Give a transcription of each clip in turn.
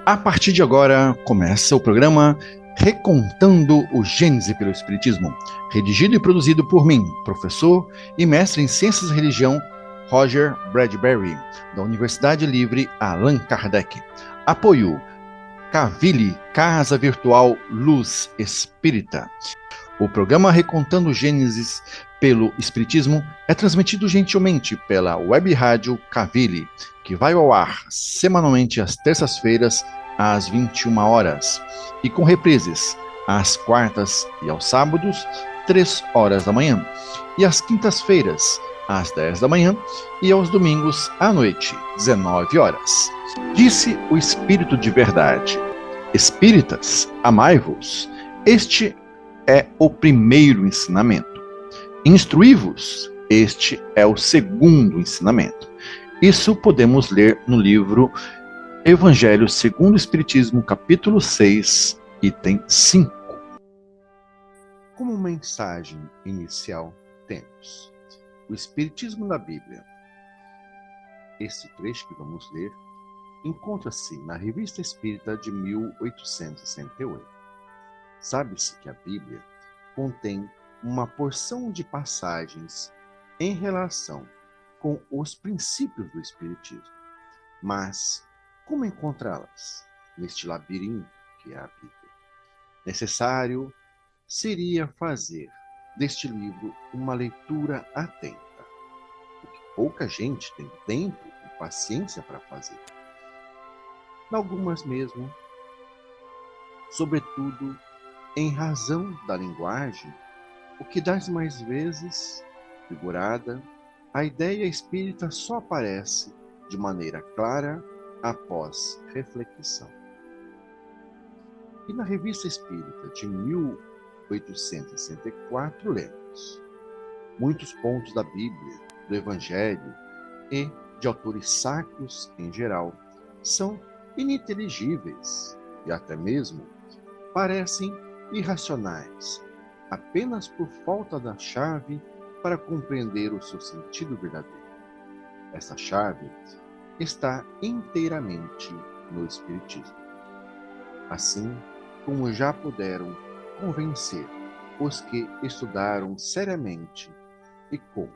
A partir de agora, começa o programa Recontando o Gênese pelo Espiritismo, redigido e produzido por mim, professor e mestre em Ciências e Religião, Roger Bradbury, da Universidade Livre Allan Kardec. Apoio Cavili, Casa Virtual Luz Espírita. O programa Recontando o Gênesis pelo Espiritismo é transmitido gentilmente pela Web Rádio Cavili, que vai ao ar semanalmente às terças-feiras, às 21 horas, e com reprises às quartas e aos sábados, 3 horas da manhã, e às quintas-feiras, às 10 da manhã, e aos domingos à noite, 19 horas. Disse o Espírito de Verdade: Espíritas, amai-vos. Este é o primeiro ensinamento. Instruí-vos, este é o segundo ensinamento. Isso podemos ler no livro Evangelho segundo o Espiritismo, capítulo 6, item 5. Como mensagem inicial, temos o Espiritismo na Bíblia. Este trecho que vamos ler encontra-se na Revista Espírita de 1868. Sabe-se que a Bíblia contém uma porção de passagens em relação com os princípios do Espiritismo. Mas como encontrá-las neste labirinto que é a Bíblia? Necessário seria fazer deste livro uma leitura atenta, o que pouca gente tem tempo e paciência para fazer. Algumas mesmo, sobretudo, em razão da linguagem, o que das mais vezes, figurada, a ideia espírita só aparece de maneira clara após reflexão. E na Revista Espírita de 1864 lemos: muitos pontos da Bíblia, do Evangelho e de autores sacros em geral são ininteligíveis e até mesmo parecem irracionais, apenas por falta da chave para compreender o seu sentido verdadeiro. Essa chave está inteiramente no Espiritismo. Assim como já puderam convencer os que estudaram seriamente e como,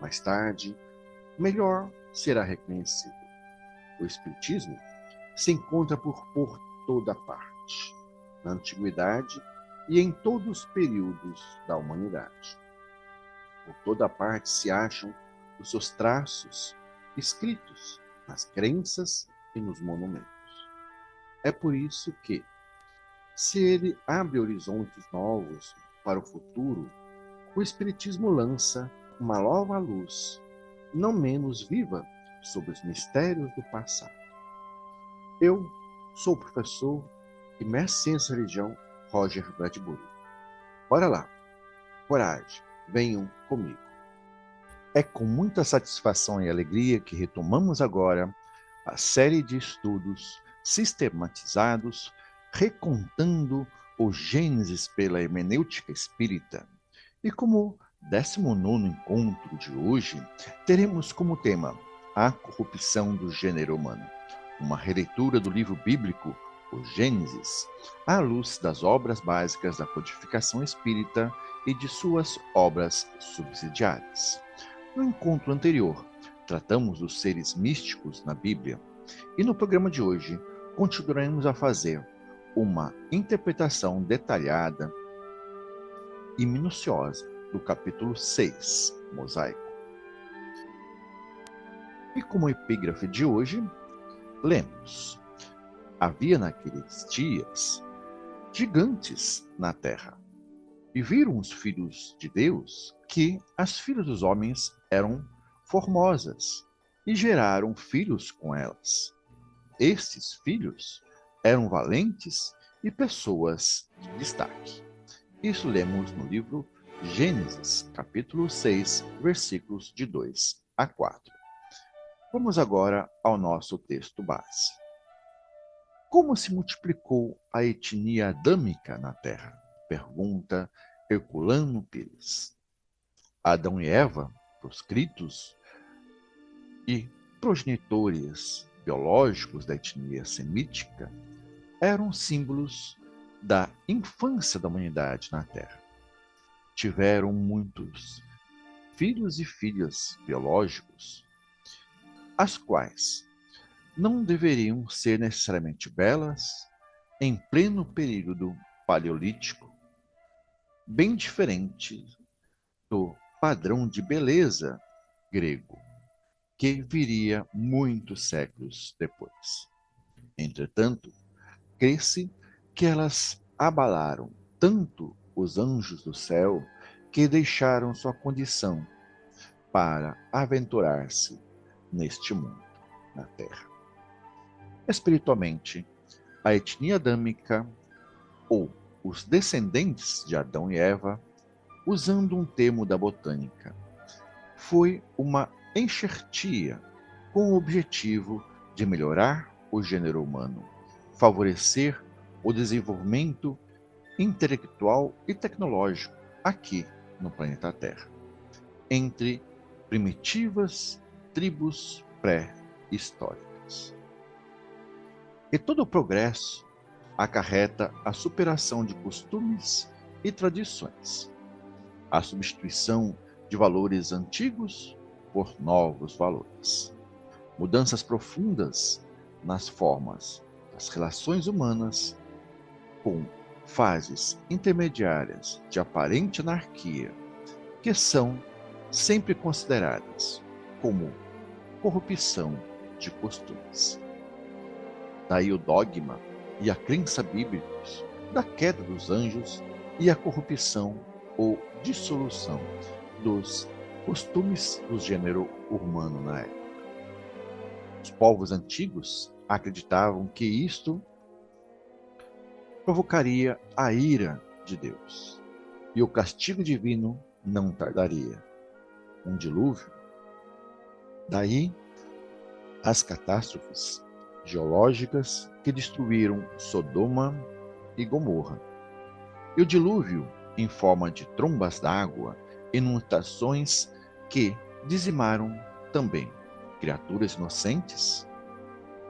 mais tarde, melhor será reconhecido. O Espiritismo se encontra por toda parte, na antiguidade e em todos os períodos da humanidade. Por toda parte se acham os seus traços escritos nas crenças e nos monumentos. É por isso que, se ele abre horizontes novos para o futuro, o Espiritismo lança uma nova luz, não menos viva, sobre os mistérios do passado. Eu sou o professor e mestre em Ciência e Religião, Roger Bradbury. Bora lá, coragem, venham comigo. É com muita satisfação e alegria que retomamos agora a série de estudos sistematizados recontando o Gênesis pela hermenêutica espírita. E como 19º encontro de hoje, teremos como tema a corrupção do gênero humano, uma releitura do livro bíblico O Gênesis, à luz das obras básicas da codificação espírita e de suas obras subsidiárias. No encontro anterior, tratamos dos seres místicos na Bíblia, e no programa de hoje continuaremos a fazer uma interpretação detalhada e minuciosa do capítulo 6, Mosaico. E como epígrafe de hoje, lemos: havia naqueles dias gigantes na terra, e viram os filhos de Deus que as filhas dos homens eram formosas, e geraram filhos com elas. Estes filhos eram valentes e pessoas de destaque. Isso lemos no livro Gênesis, capítulo 6, versículos de 2 a 4. Vamos agora ao nosso texto base. Como se multiplicou a etnia adâmica na Terra? Pergunta Herculano Pires. Adão e Eva, proscritos e progenitores biológicos da etnia semítica eram símbolos da infância da humanidade na Terra. Tiveram muitos filhos e filhas biológicos, as quais não deveriam ser necessariamente belas em pleno período paleolítico, bem diferente do padrão de beleza grego, que viria muitos séculos depois. Entretanto, crê-se que elas abalaram tanto os anjos do céu que deixaram sua condição para aventurar-se neste mundo, na Terra. Espiritualmente, a etnia adâmica, ou os descendentes de Adão e Eva, usando um termo da botânica, foi uma enxertia com o objetivo de melhorar o gênero humano, favorecer o desenvolvimento intelectual e tecnológico aqui no planeta Terra, entre primitivas tribos pré-históricas. E todo o progresso acarreta a superação de costumes e tradições, a substituição de valores antigos por novos valores, mudanças profundas nas formas das relações humanas, com fases intermediárias de aparente anarquia, que são sempre consideradas como corrupção de costumes. Daí o dogma e a crença bíblicos da queda dos anjos e a corrupção ou dissolução dos costumes do gênero humano na época. Os povos antigos acreditavam que isto provocaria a ira de Deus, e o castigo divino não tardaria. Um dilúvio. Daí as catástrofes geológicas que destruíram Sodoma e Gomorra. E o dilúvio em forma de trombas d'água, inundações que dizimaram também criaturas inocentes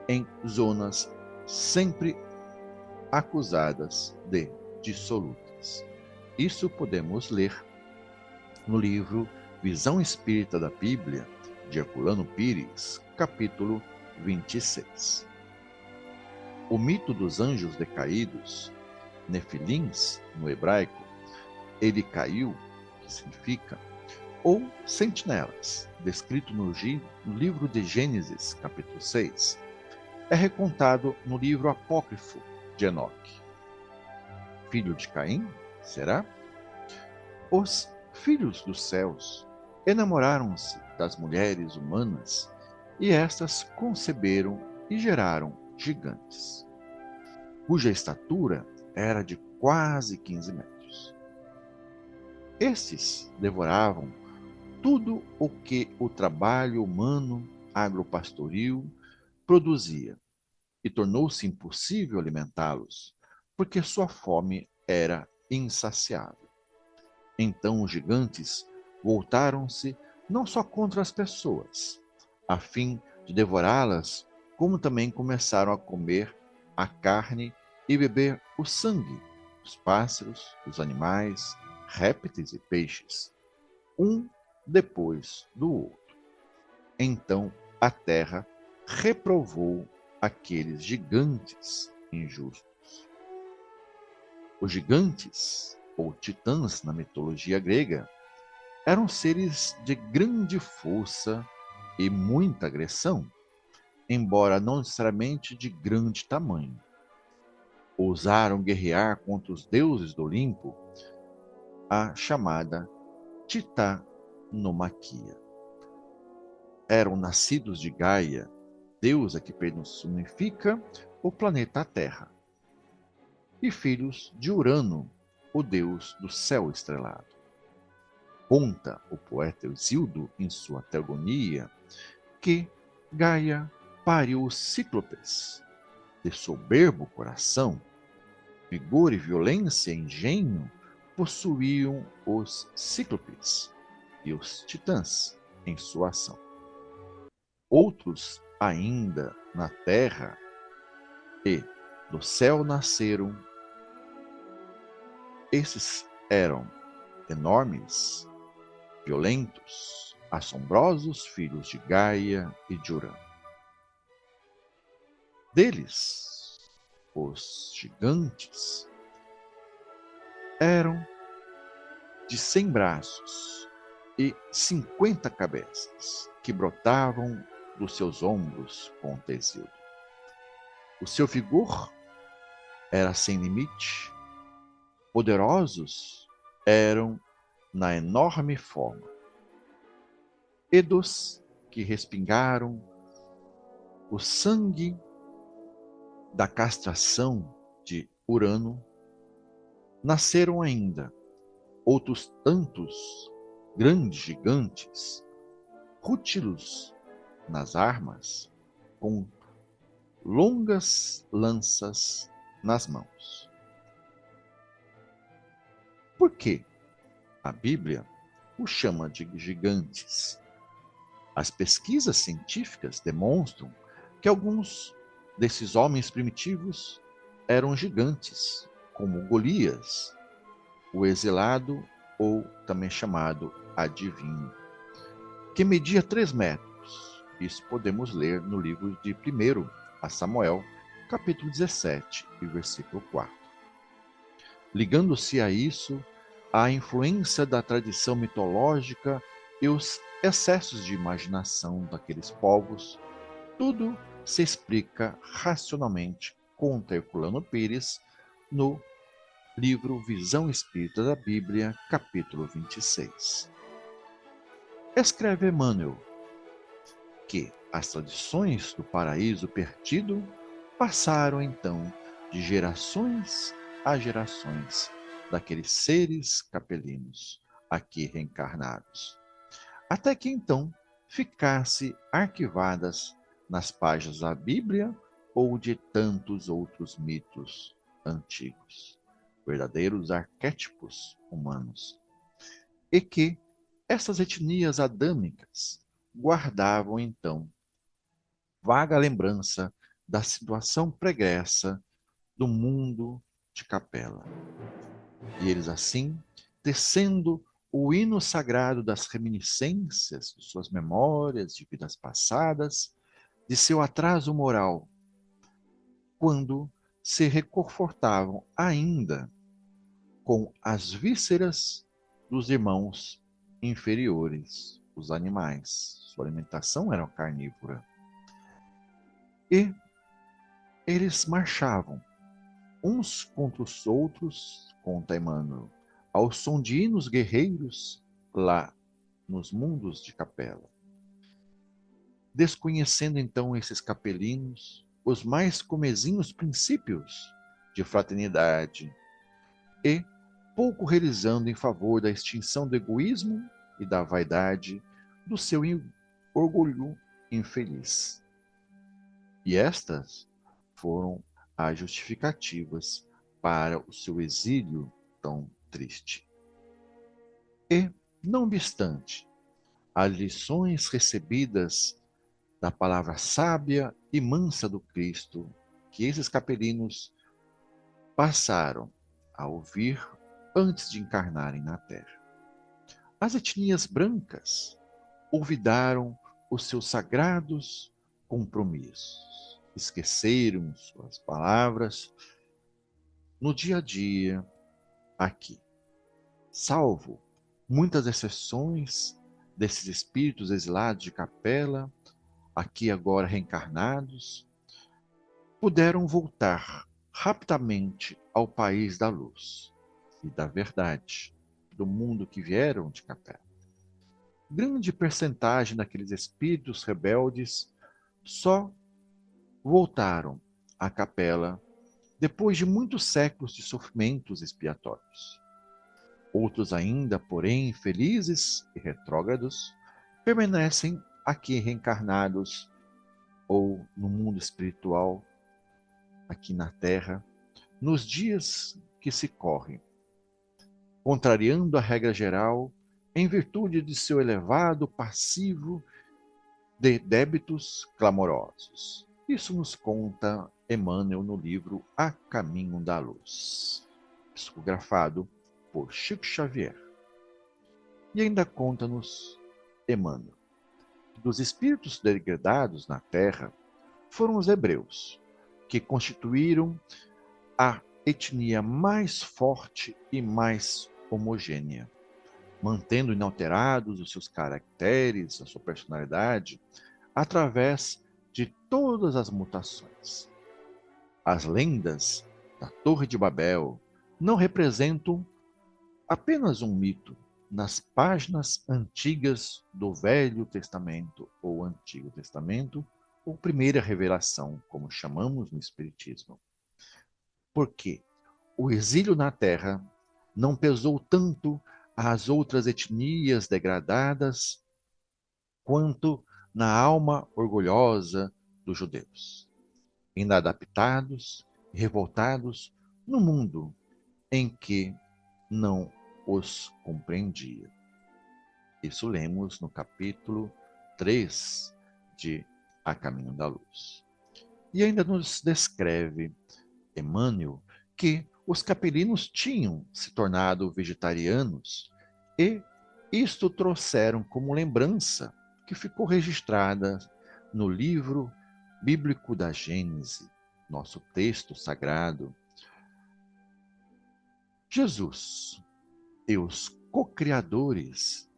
em zonas sempre acusadas de dissolutas. Isso podemos ler no livro Visão Espírita da Bíblia, de Herculano Pires, capítulo 26. O mito dos anjos decaídos, Nefilins, no hebraico, ele caiu, que significa, ou sentinelas, descrito no livro de Gênesis, capítulo 6, é recontado no livro apócrifo de Enoque. Filho de Caim, será? Os filhos dos céus enamoraram-se das mulheres humanas e estas conceberam e geraram gigantes, cuja estatura era de quase 15 metros. Estes devoravam tudo o que o trabalho humano agropastoril produzia, e tornou-se impossível alimentá-los, porque sua fome era insaciável. Então os gigantes voltaram-se não só contra as pessoas, a fim de devorá-las, como também começaram a comer a carne e beber o sangue dos pássaros, dos animais, répteis e peixes, um depois do outro. Então a terra reprovou aqueles gigantes injustos. Os gigantes, ou titãs na mitologia grega, eram seres de grande força e muita agressão, embora não necessariamente de grande tamanho. Ousaram guerrear contra os deuses do Olimpo, a chamada Titanomaquia. Eram nascidos de Gaia, deusa que personifica o planeta Terra, e filhos de Urano, o deus do céu estrelado. Conta o poeta Hesíodo em sua Teogonia que Gaia pariu os cíclopes, de soberbo coração, vigor e violência e engenho possuíam os cíclopes e os titãs em sua ação. Outros ainda na terra, e do céu nasceram. Esses eram enormes, violentos, assombrosos filhos de Gaia e de Urano. Deles, os gigantes eram de 100 braços e 50 cabeças, que brotavam dos seus ombros com Teseu. O seu vigor era sem limite, poderosos eram na enorme forma. E dos que respingaram o sangue da castração de Urano, nasceram ainda outros tantos grandes gigantes, rútilos nas armas, com longas lanças nas mãos. Por que a Bíblia os chama de gigantes? As pesquisas científicas demonstram que alguns desses homens primitivos eram gigantes, como Golias, o exilado, ou também chamado adivinho, que media 3 metros. Isso podemos ler no livro de 1 a Samuel, capítulo 17 e versículo 4. Ligando-se a isso, a influência da tradição mitológica e os excessos de imaginação daqueles povos, tudo se explica racionalmente com Herculano Pires no livro Visão Espírita da Bíblia, capítulo 26. Escreve Emmanuel que as tradições do paraíso perdido passaram então de gerações a gerações daqueles seres capelinos aqui reencarnados, até que então ficasse arquivadas nas páginas da Bíblia ou de tantos outros mitos antigos, verdadeiros arquétipos humanos, e que essas etnias adâmicas guardavam então vaga lembrança da situação pregressa do mundo de Capela. E eles assim, tecendo o hino sagrado das reminiscências de suas memórias de vidas passadas, de seu atraso moral, quando se reconfortavam ainda com as vísceras dos irmãos inferiores, os animais. Sua alimentação era carnívora. E eles marchavam uns contra os outros, conta Emmanuel, ao som de hinos guerreiros lá nos mundos de Capela. Desconhecendo então esses capelinos os mais comezinhos princípios de fraternidade e pouco realizando em favor da extinção do egoísmo e da vaidade do seu orgulho infeliz. E estas foram as justificativas para o seu exílio tão triste. E, não obstante, as lições recebidas da palavra sábia e mansa do Cristo, que esses capelinos passaram a ouvir antes de encarnarem na Terra. As etnias brancas olvidaram os seus sagrados compromissos, esqueceram suas palavras no dia a dia aqui, salvo muitas exceções desses espíritos exilados de Capela, aqui agora reencarnados, puderam voltar rapidamente ao país da luz e da verdade, do mundo que vieram de Capela. Grande percentagem daqueles espíritos rebeldes só voltaram à Capela depois de muitos séculos de sofrimentos expiatórios. Outros ainda, porém, felizes e retrógrados, permanecem aqui reencarnados ou no mundo espiritual, aqui na Terra, nos dias que se correm, contrariando a regra geral, em virtude de seu elevado, passivo de débitos clamorosos. Isso nos conta Emmanuel no livro A Caminho da Luz, psicografado por Chico Xavier. E ainda conta-nos Emmanuel que dos espíritos degradados na terra foram os hebreus, que constituíram a etnia mais forte e mais homogênea, mantendo inalterados os seus caracteres, a sua personalidade, através de todas as mutações. As lendas da Torre de Babel não representam apenas um mito nas páginas antigas do Velho Testamento ou Antigo Testamento, ou Primeira Revelação, como chamamos no Espiritismo. Porque o exílio na terra não pesou tanto às outras etnias degradadas quanto na alma orgulhosa dos judeus, inadaptados e revoltados no mundo em que não os compreendia. Isso lemos no capítulo 3 de A Caminho da Luz. E ainda nos descreve Emmanuel que os capelinos tinham se tornado vegetarianos e isto trouxeram como lembrança que ficou registrada no livro bíblico da Gênese, nosso texto sagrado. Jesus e os co-criadores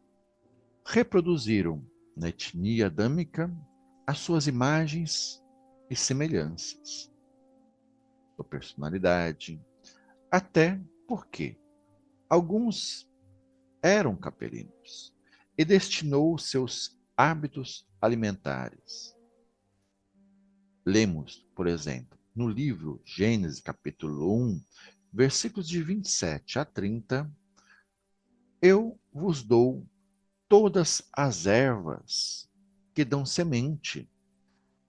reproduziram na etnia adâmica as suas imagens e semelhanças, sua personalidade, até porque alguns eram capelinos e destinou seus hábitos alimentares. Lemos, por exemplo, no livro Gênesis, capítulo 1, versículos de 27 a 30, eu vos dou todas as ervas que dão semente,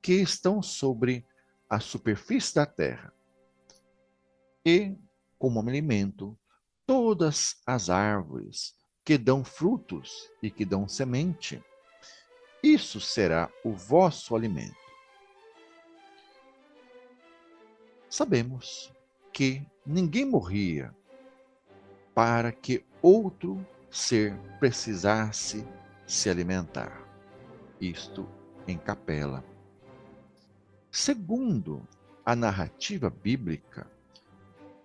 que estão sobre a superfície da terra, e, como alimento, todas as árvores que dão frutos e que dão semente. Isso será o vosso alimento. Sabemos que ninguém morria para que outro ser precisasse se alimentar. Isto em capela. Segundo a narrativa bíblica,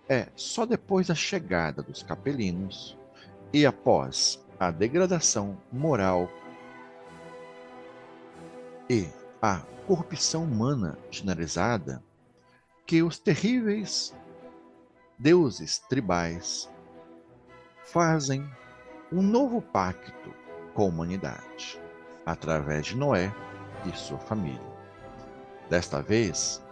é só depois da chegada dos capelinos e após a degradação moral e a corrupção humana generalizada que os terríveis deuses tribais fazem um novo pacto com a humanidade, através de Noé e sua família. Desta vez,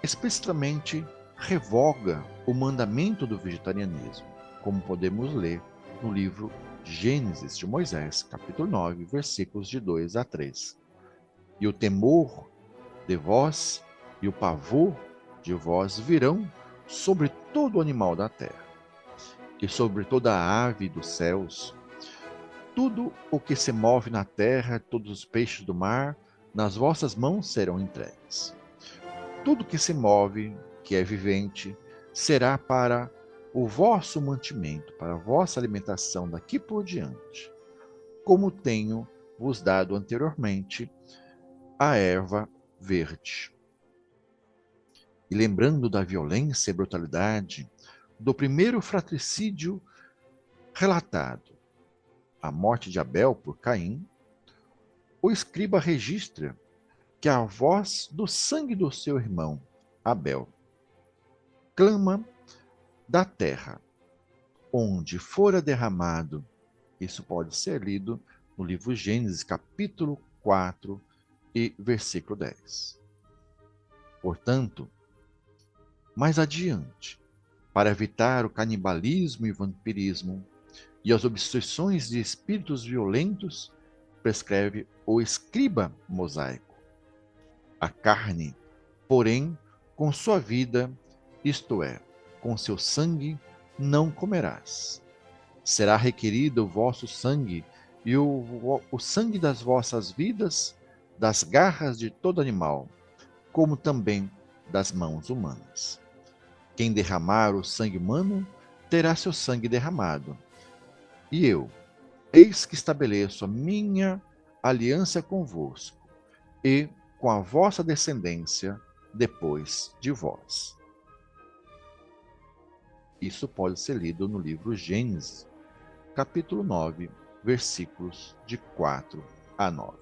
explicitamente revoga o mandamento do vegetarianismo, como podemos ler no livro Gênesis de Moisés, capítulo 9, versículos de 2 a 3. E o temor de vós e o pavor de vós virão sobre todo animal da terra, e sobre toda a ave dos céus, tudo o que se move na terra, todos os peixes do mar, nas vossas mãos serão entregues. Tudo que se move, que é vivente, será para o vosso mantimento, para a vossa alimentação daqui por diante, como tenho vos dado anteriormente a erva verde. E lembrando da violência e brutalidade do primeiro fratricídio relatado, a morte de Abel por Caim, o escriba registra que a voz do sangue do seu irmão, Abel, clama da terra, onde fora derramado. Isso pode ser lido no livro Gênesis, capítulo 4 e versículo 10. Portanto, mais adiante, para evitar o canibalismo e vampirismo e as obsessões de espíritos violentos, prescreve o escriba mosaico. A carne, porém, com sua vida, isto é, com seu sangue, não comerás. Será requerido o vosso sangue e o sangue das vossas vidas das garras de todo animal, como também das mãos humanas. Quem derramar o sangue humano terá seu sangue derramado. E eu, eis que estabeleço a minha aliança convosco e com a vossa descendência depois de vós. Isso pode ser lido no livro Gênesis, capítulo 9, versículos de 4 a 9.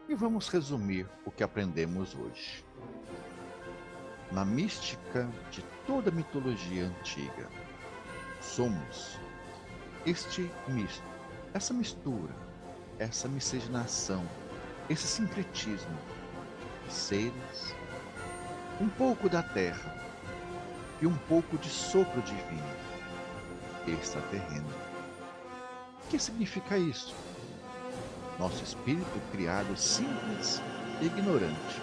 E vamos resumir o que aprendemos hoje. Na mística de toda a mitologia antiga, somos este misto, essa mistura, essa miscigenação, esse sincretismo de seres, um pouco da terra e um pouco de sopro divino extraterreno. O que significa isso? Nosso espírito criado simples e ignorante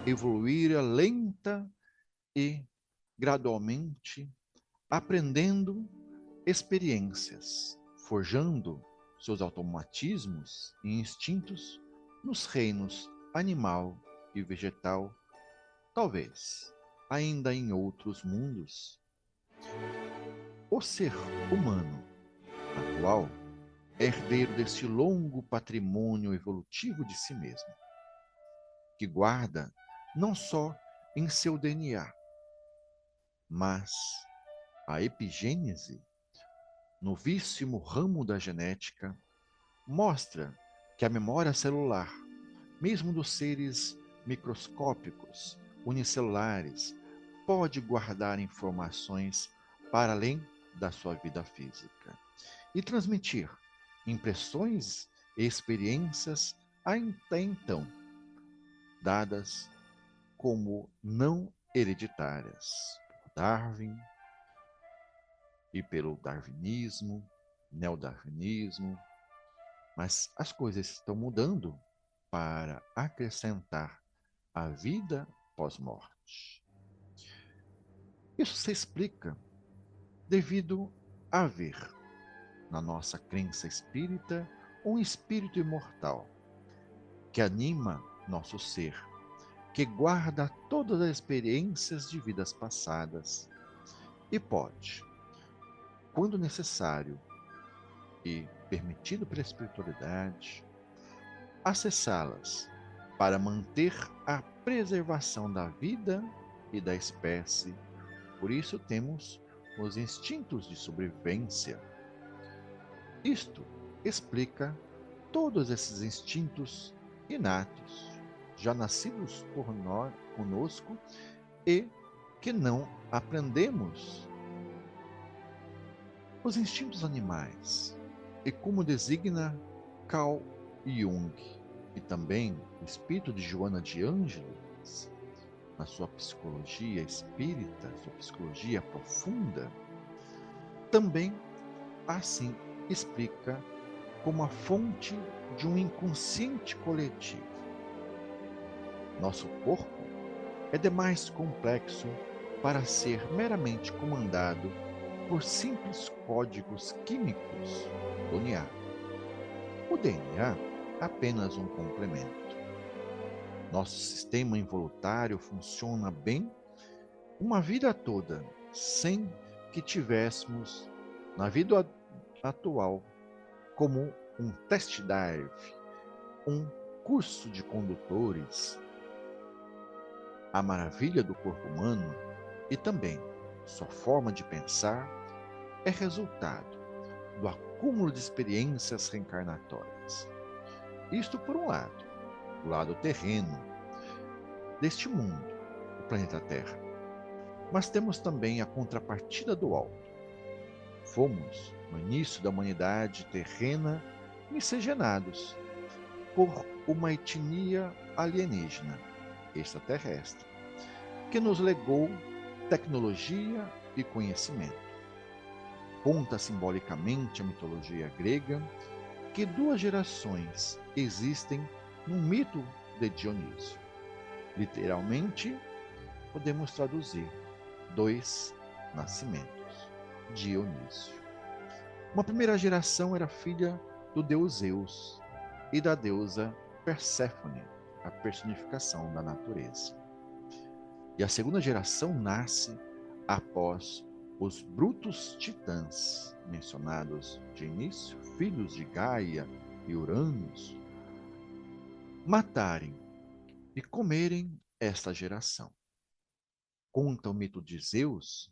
evoluíra lenta e gradualmente aprendendo experiências, forjando seus automatismos e instintos nos reinos animal e vegetal, talvez ainda em outros mundos. O ser humano atual é herdeiro deste longo patrimônio evolutivo de si mesmo, que guarda não só em seu DNA, mas a epigênese, novíssimo ramo da genética, mostra que a memória celular, mesmo dos seres microscópicos, unicelulares, pode guardar informações para além da sua vida física e transmitir impressões e experiências até então dadas como não hereditárias por Darwin e pelo darwinismo, neodarwinismo, mas as coisas estão mudando para acrescentar a vida pós-morte. Isso se explica devido a haver, na nossa crença espírita, um espírito imortal que anima nosso ser, que guarda todas as experiências de vidas passadas e pode, quando necessário e permitido pela espiritualidade, acessá-las para manter a preservação da vida e da espécie. Por isso temos os instintos de sobrevivência. Isto explica todos esses instintos inatos, já nascidos por nós, conosco e que não aprendemos. Os instintos animais, e como designa Carl Jung e também o espírito de Joana de Ângeles, na sua psicologia espírita, sua psicologia profunda, também assim explica como a fonte de um inconsciente coletivo. Nosso corpo é demais complexo para ser meramente comandado por simples códigos químicos do DNA. O DNA é apenas um complemento. Nosso sistema involuntário funciona bem uma vida toda, sem que tivéssemos, na vida atual, como um test drive, um curso de condutores. A maravilha do corpo humano e também sua forma de pensar é resultado do acúmulo de experiências reencarnatórias. Isto por um lado, o lado terreno deste mundo, o planeta Terra. Mas temos também a contrapartida do alto. Fomos, no início da humanidade terrena, miscigenados por uma etnia alienígena, extraterrestre, que nos legou tecnologia e conhecimento. Conta simbolicamente a mitologia grega que duas gerações existem no mito de Dionísio. Literalmente, podemos traduzir dois nascimentos, Dionísio. Uma primeira geração era filha do deus Zeus e da deusa Perséfone, a personificação da natureza. E a segunda geração nasce após os brutos titãs, mencionados de início, filhos de Gaia e Uranus, matarem e comerem esta geração. Conta o mito de Zeus,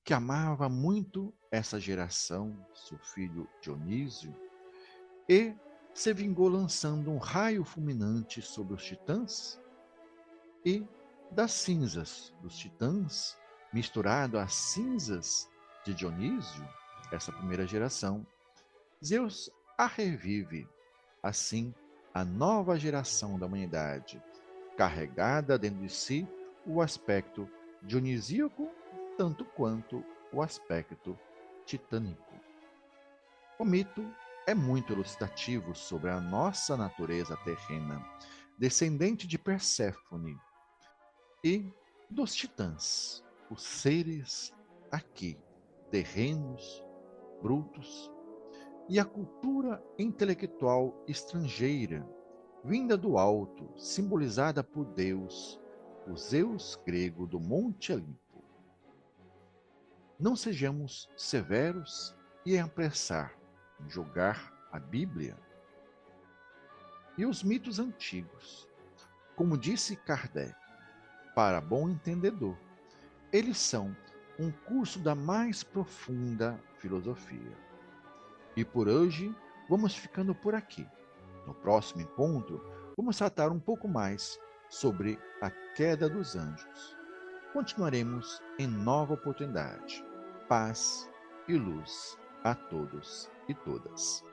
que amava muito essa geração, seu filho Dionísio, e se vingou lançando um raio fulminante sobre os titãs, e das cinzas dos titãs, misturado às cinzas de Dionísio, essa primeira geração, Zeus a revive. Assim, a nova geração da humanidade, carregada dentro de si o aspecto dionisíaco, tanto quanto o aspecto titânico. O mito é muito elucidativo sobre a nossa natureza terrena, descendente de Perséfone e dos titãs, os seres aqui, terrenos, brutos, e a cultura intelectual estrangeira, vinda do alto, simbolizada por Deus, o Zeus grego do Monte Olimpo. Não sejamos severos e apressar em julgar a Bíblia e os mitos antigos. Como disse Kardec, para bom entendedor, eles são um curso da mais profunda filosofia. E por hoje, vamos ficando por aqui. No próximo encontro, vamos tratar um pouco mais sobre a queda dos anjos. Continuaremos em nova oportunidade. Paz e luz a todos e todas.